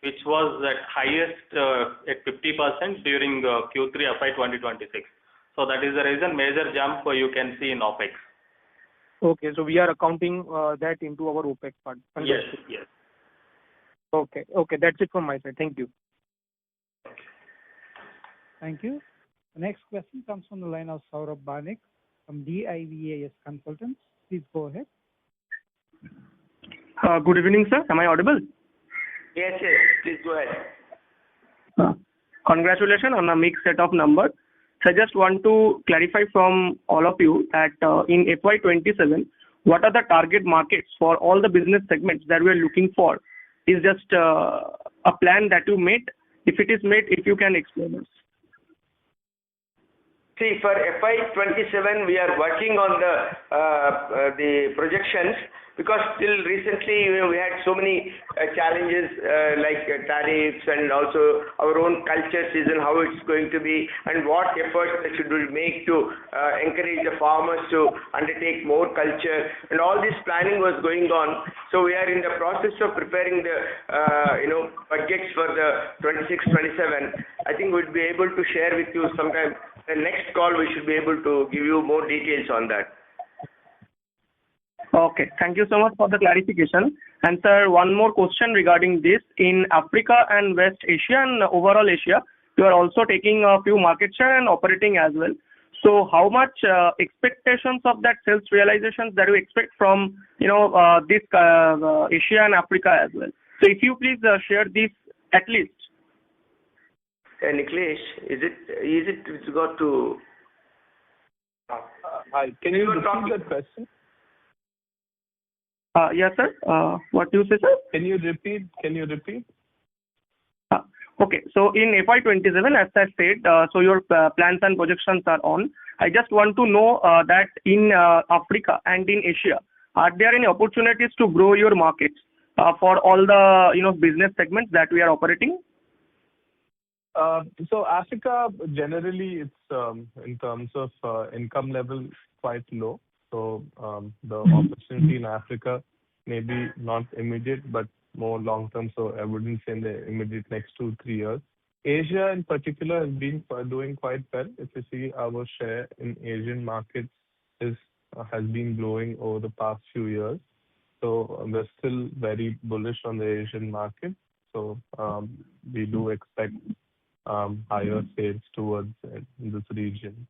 which was at highest at 50% during Q3 FY2026. So that is the reason, major jump you can see in OPEX. Okay, so we are accounting that into our OPEX part. Yes. Okay, that's it from my side. Thank you. Thank you. The next question comes from the line of Saurabh Banik from DIVAS Consultants. Please go ahead. Good evening, sir. Am I audible? Yes, please go ahead. Congratulations on a mixed set of numbers. So I just want to clarify from all of you that in FY27, what are the target markets for all the business segments that we are looking for? Is just a plan that you made? If it is made, if you can explain us. See, for FY27, we are working on the projections, because till recently we had so many challenges like tariffs and also our own culture season, how it's going to be, and what efforts that should we make to encourage the farmers to undertake more culture, and all this planning was going on. So we are in the process of preparing the budgets for the 26-27. I think we'll be able to share with you sometime. The next call we should be able to give you more details on that. Okay, thank you so much for the clarification. And sir, one more question regarding this. In Africa and West Asia and overall Asia, you are also taking a few market share and operating as well. So how much expectations of that sales realizations that you expect from this Asia and Africa as well? So if you please share this at least. Niklesh, is it got to? Hi, can you repeat that question? Yes, sir. What do you say, sir? Can you repeat? Okay. So in FY27, as I said, so your plans and projections are on. I just want to know that in Africa and in Asia, are there any opportunities to grow your markets for all the business segments that we are operating? So Africa generally it's in terms of income level quite low. So the opportunity in Africa may be not immediate, but more long term. So I wouldn't say in the immediate next 2-3 years. Asia in particular has been doing quite well. If you see our share in Asian markets has been growing over the past few years. So we're still very bullish on the Asian market. So we do expect higher sales towards this region.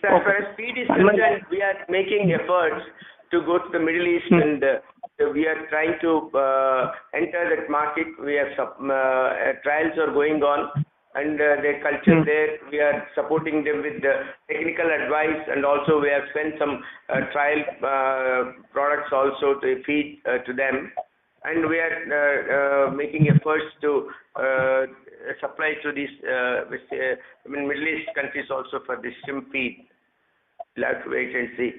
So as far as speed is concerned, we are making efforts to go to the Middle East, and we are trying to enter that market. We have trials are going on, and their culture there, we are supporting them with the technical advice, and also we have sent some trial products also to feed to them, and we are making efforts to supply to these Middle East countries also for this shrimp feed. We'll have to wait and see.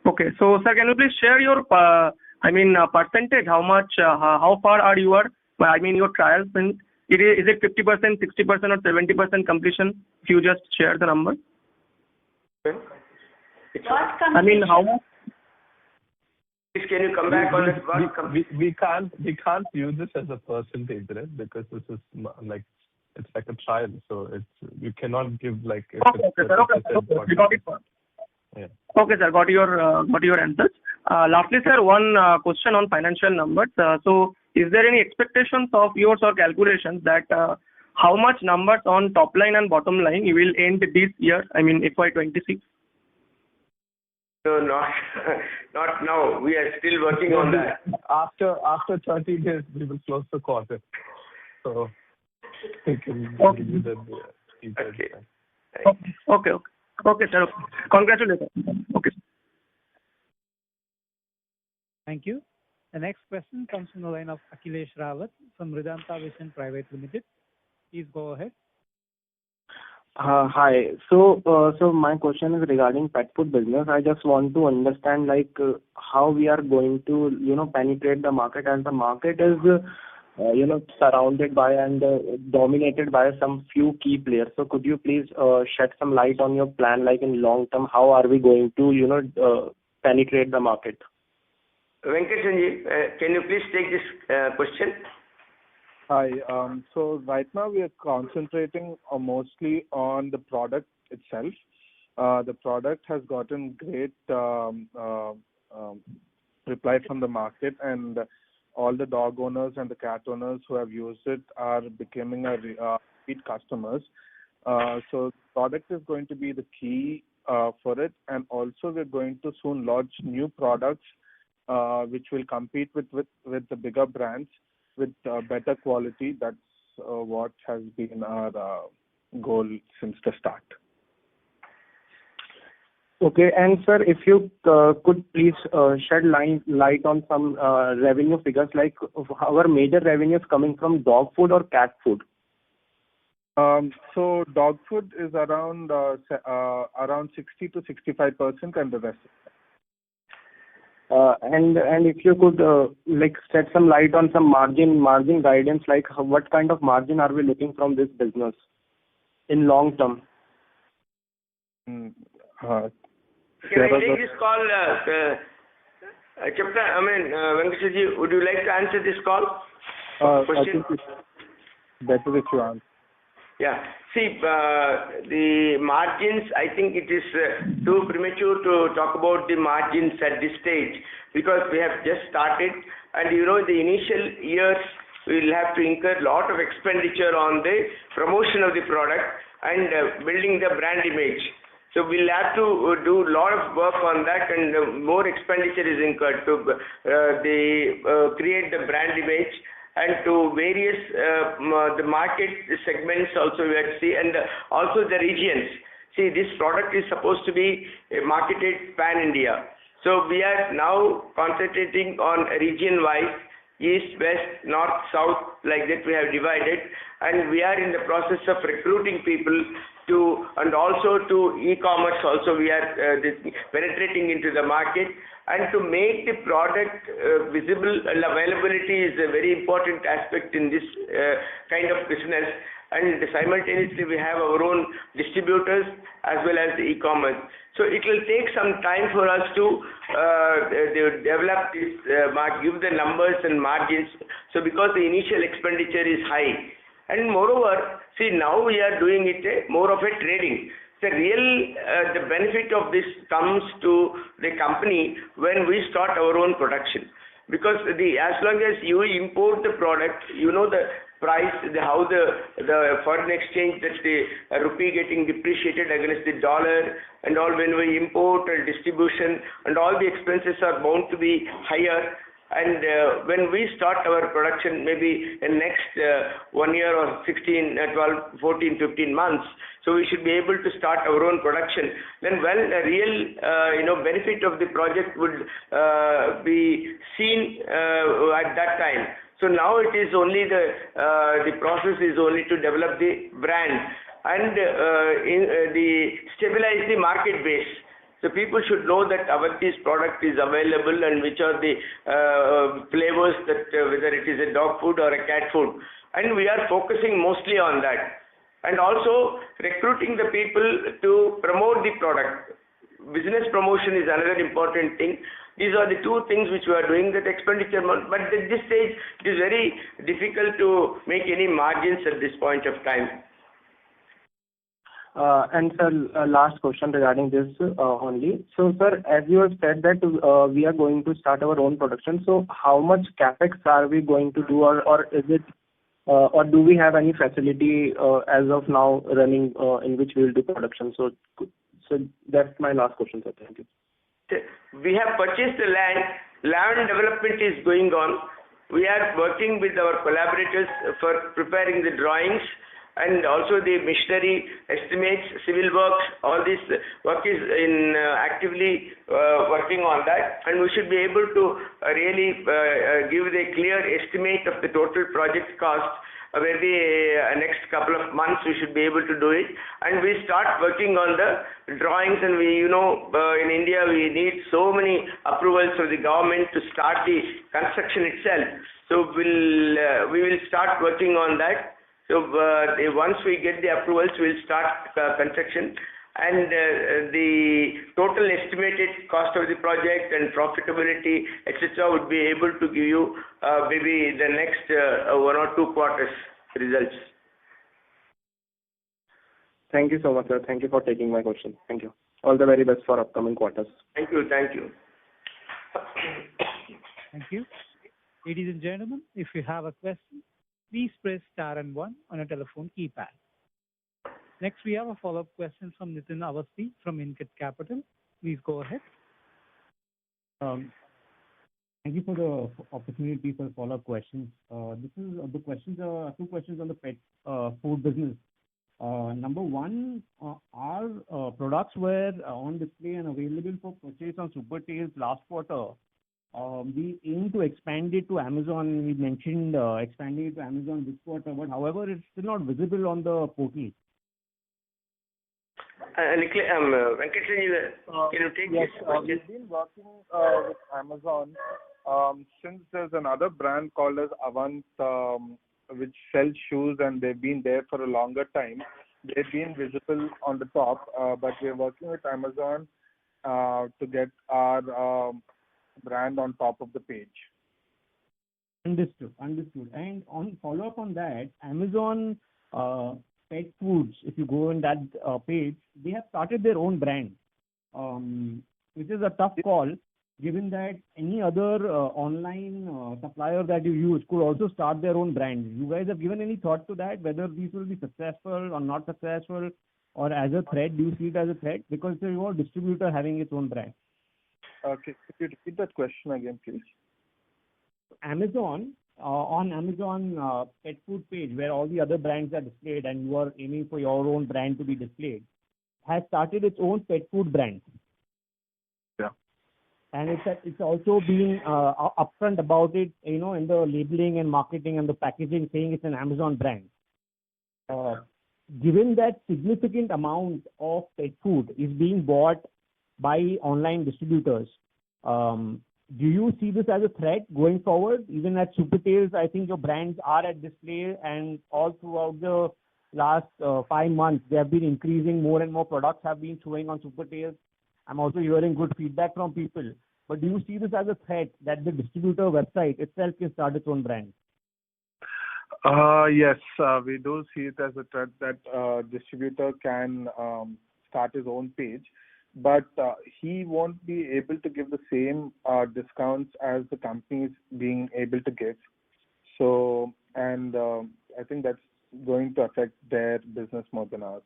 Okay, so sir, can you please share your percentage? How much? How far are you? Your trials. Is it 50%, 60%, or 70% completion? If you just share the number. What completion? How much? Please, can you come back on it? We can't use this as a percentage, right? Because this is it's like a trial, so you cannot give like. Okay, sir. Okay, got it. Yeah. Okay, sir. Got your answers. Lastly, sir, one question on financial numbers. So, is there any expectations of yours or calculations that how much numbers on top line and bottom line you will end this year? FY26. No, not now. We are still working on that. After 30 days, we will close the quarter. So we can give you the details. Okay, sir. Congratulations. Okay. Thank you. The next question comes from the line of Akhilesh Rawat from Ridhanta Vision Private Limited. Please go ahead. Hi. So my question is regarding pet food business. I just want to understand how we are going to penetrate the market, as the market is surrounded by and dominated by some few key players. So could you please shed some light on your plan, like in long term, how are we going to penetrate the market? Venkatanji, can you please take this question? Hi. So right now we are concentrating mostly on the product itself. The product has gotten great reply from the market, and all the dog owners and the cat owners who have used it are becoming repeat customers. So product is going to be the key for it, and also we're going to soon launch new products which will compete with the bigger brands with better quality. That's what has been our goal since the start. Okay, and sir, if you could please shed light on some revenue figures, like our major revenue is coming from dog food or cat food? So dog food is around 60 to 65%, and the rest. And if you could like shed some light on some margin guidance, like what kind of margin are we looking from this business in long term? Can I take this call, Venkataji, would you like to answer this call? Question? I think it's better if you answer. Yeah. See, the margins, I think it is too premature to talk about the margins at this stage because we have just started, and the initial years we will have to incur a lot of expenditure on the promotion of the product and building the brand image. So we'll have to do a lot of work on that, and more expenditure is incurred to create the brand image and to various the market segments also we have to see, and also the regions. See, this product is supposed to be marketed pan-India. So we are now concentrating on region-wise, east, west, north, south, like that we have divided, and we are in the process of recruiting people and also to e-commerce also we are penetrating into the market, and to make the product visible and availability is a very important aspect in this kind of business, and simultaneously we have our own distributors as well as the e-commerce. So it will take some time for us to develop this, give the numbers and margins, so because the initial expenditure is high. And moreover, see, now we are doing it more of a trading. The benefit of this comes to the company when we start our own production, because as long as you import the product, the price, how the foreign exchange, that the rupee getting depreciated against the dollar and all, when we import and distribution and all the expenses are bound to be higher. And when we start our production, maybe in next 1 year or 16, 12, 14, 15 months, so we should be able to start our own production. Then, the real benefit of the project would be seen at that time. So now it is only the process is only to develop the brand and stabilize the market base. So people should know that Avanti's product is available and which are the flavors, that whether it is a dog food or a cat food, and we are focusing mostly on that, and also recruiting the people to promote the product. Business promotion is another important thing. These are the two things which we are doing, that expenditure, but at this stage it is very difficult to make any margins at this point of time. And sir, last question regarding this only. So sir, as you have said that we are going to start our own production, so how much capex are we going to do, or is it, or do we have any facility as of now running in which we will do production? So that's my last question, sir. Thank you. We have purchased the land. Land development is going on. We are working with our collaborators for preparing the drawings, and also the machinery estimates, civil works, all this work is actively working on that, and we should be able to really give the clear estimate of the total project cost. Maybe next couple of months we should be able to do it, and we start working on the drawings, and we in India we need so many approvals from the government to start the construction itself. So we will start working on that. So once we get the approvals, we'll start construction, and the total estimated cost of the project and profitability, etc., would be able to give you maybe the next 1 or 2 quarters results. Thank you so much, sir. Thank you for taking my question. Thank you. All the very best for upcoming quarters. Thank you. Thank you. Thank you. Ladies and gentlemen, if you have a question, please press star and 1 on your telephone keypad. Next, we have a follow-up question from Nitin Awasthi from InCred Capital. Please go ahead. Thank you for the opportunity for follow-up questions. This is the questions are 2 questions on the pet food business. Number 1, our products were on display and available for purchase on Super Tails last quarter. We aim to expand it to Amazon. We mentioned expanding it to Amazon this quarter, but however, it's still not visible on the portal. Venkateswaran, can you take Yes, this question? we've been working with Amazon since there's another brand called as Avanti, which sells shoes, and they've been there for a longer time. They've been visible on the top, but we're working with Amazon to get our brand on top of the page. Understood. And on follow up on that, Amazon pet foods, if you go in that page, they have started their own brand, which is a tough call, given that any other online supplier that you use could also start their own brand. You guys have given any thought to that, whether these will be successful or not successful, or as a threat? Do you see it as a threat? Because it's your distributor having its own brand. Okay, could you repeat that question again, please? Amazon, on Amazon pet food page, where all the other brands are displayed and you are aiming for your own brand to be displayed, has started its own pet food brand. Yeah. And it's also been upfront about it, in the labeling and marketing and the packaging, saying it's an Amazon brand. Given that significant amount of pet food is being bought by online distributors, do you see this as a threat going forward? Even at Supertails, I think your brands are at display, and all throughout the last 5 months, they have been increasing. More and more products have been showing on Supertails. I'm also hearing good feedback from people. But do you see this as a threat that the distributor website itself can start its own brand? Yes, we do see it as a threat that distributor can start his own page, but he won't be able to give the same discounts as the company is being able to give. So, and I think that's going to affect their business more than ours.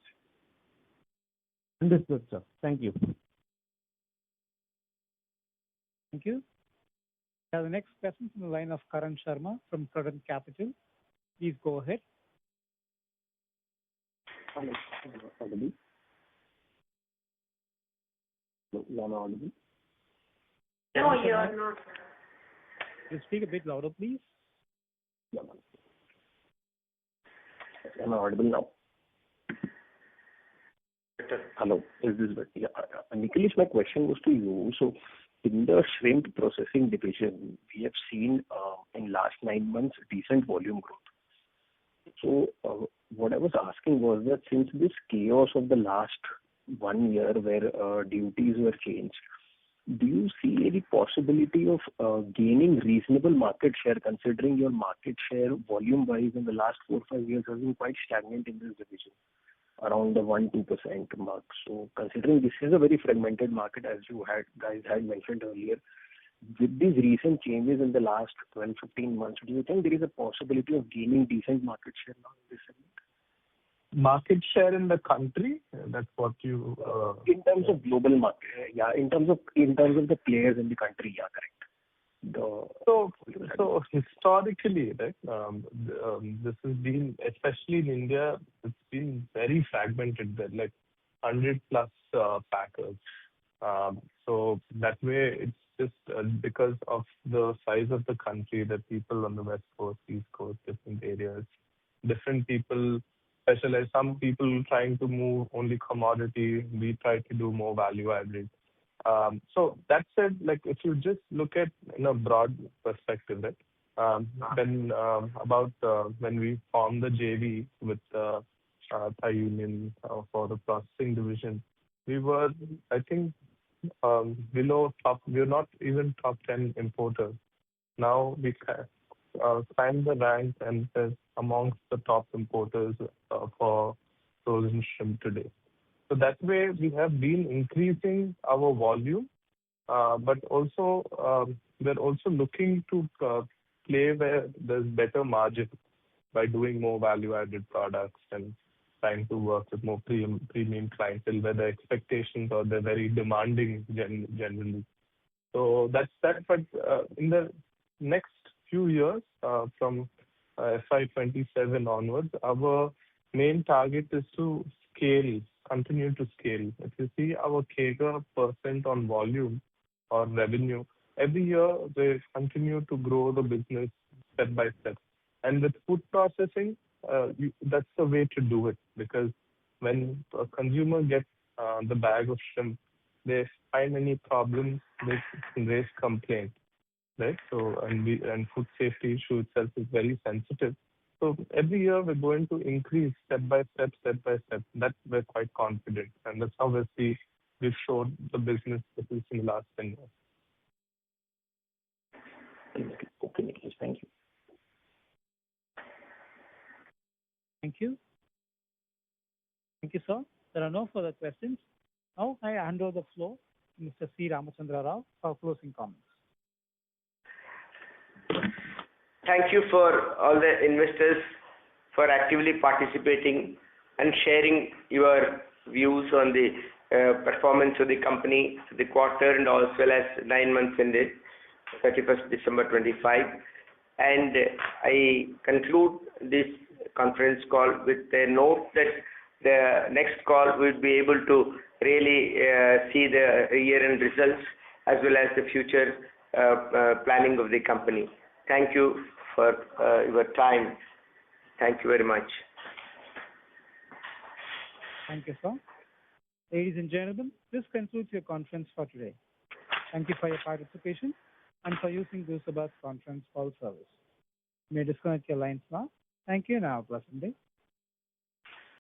Understood, sir. Thank you. Thank you. Now the next question from the line of Karan Sharma from Prudent Capital. Please go ahead. Hello, audible? Hello, am I audible? No, you are not. You speak a bit louder, please. Yeah, am I audible now? Hello, is this better? Yeah, Nikhilish, my question was to you. So, in the shrimp processing division, we have seen in last 9 months decent volume growth. So, what I was asking was that since this chaos of the last 1 year where duties were changed, do you see any possibility of gaining reasonable market share, considering your market share volume-wise in the last 4 or 5 years has been quite stagnant in this division, around the 1-2% mark? So, considering this is a very fragmented market, as you guys had mentioned earlier, with these recent changes in the last 12-15 months, do you think there is a possibility of gaining decent market share now in this segment? Market share in the country? That's what you... In terms of global market, yeah. In terms of the players in the country, yeah, correct. So historically, right, this has been, especially in India, it's been very fragmented. There, like 100 plus packers. So that way, it's just because of the size of the country, the people on the West Coast, East Coast, different areas, different people specialize. Some people trying to move only commodity. We try to do more value added. So that said, like if you just look at in a broad perspective, right, when we formed the JV with Thai Union for the processing division, we were, I think, below top. We're not even top 10 importers. Now we climbed the ranks and is amongst the top importers for frozen shrimp today. So that way we have been increasing our volume, but also we're also looking to play where there's better margin by doing more value-added products and trying to work with more premium clientele where the expectations or they're very demanding generally. So that's that. But in the next few years, from FY27 onwards, our main target is to continue to scale. If you see our CAGR % on volume or revenue, every year they continue to grow the business step by step. And with food processing, that's the way to do it, because when a consumer gets the bag of shrimp, they find any problems, they can raise complaint, right? So, and food safety issue itself is very sensitive. So every year we're going to increase step by step, step by step. That we're quite confident, and that's how we've showed the business at least in the last 10 years. Okay, Nikhilesh, thank you. Thank you. Thank you, sir. There are no further questions. Now I hand over the floor to Mr. C. Ramachandra Rao for closing comments. Thank you for all the investors for actively participating and sharing your views on the performance of the company, the quarter, and as well as 9 months ended 31st December 25. And I conclude this conference call with a note that the next call will be able to really see the year-end results as well as the future planning of the company. Thank you for your time. Thank you very much. Thank you, sir. Ladies and gentlemen, this concludes your conference for today. Thank you for your participation and for using Gooseber's conference call service. You may disconnect your lines now. Thank you and have a pleasant day.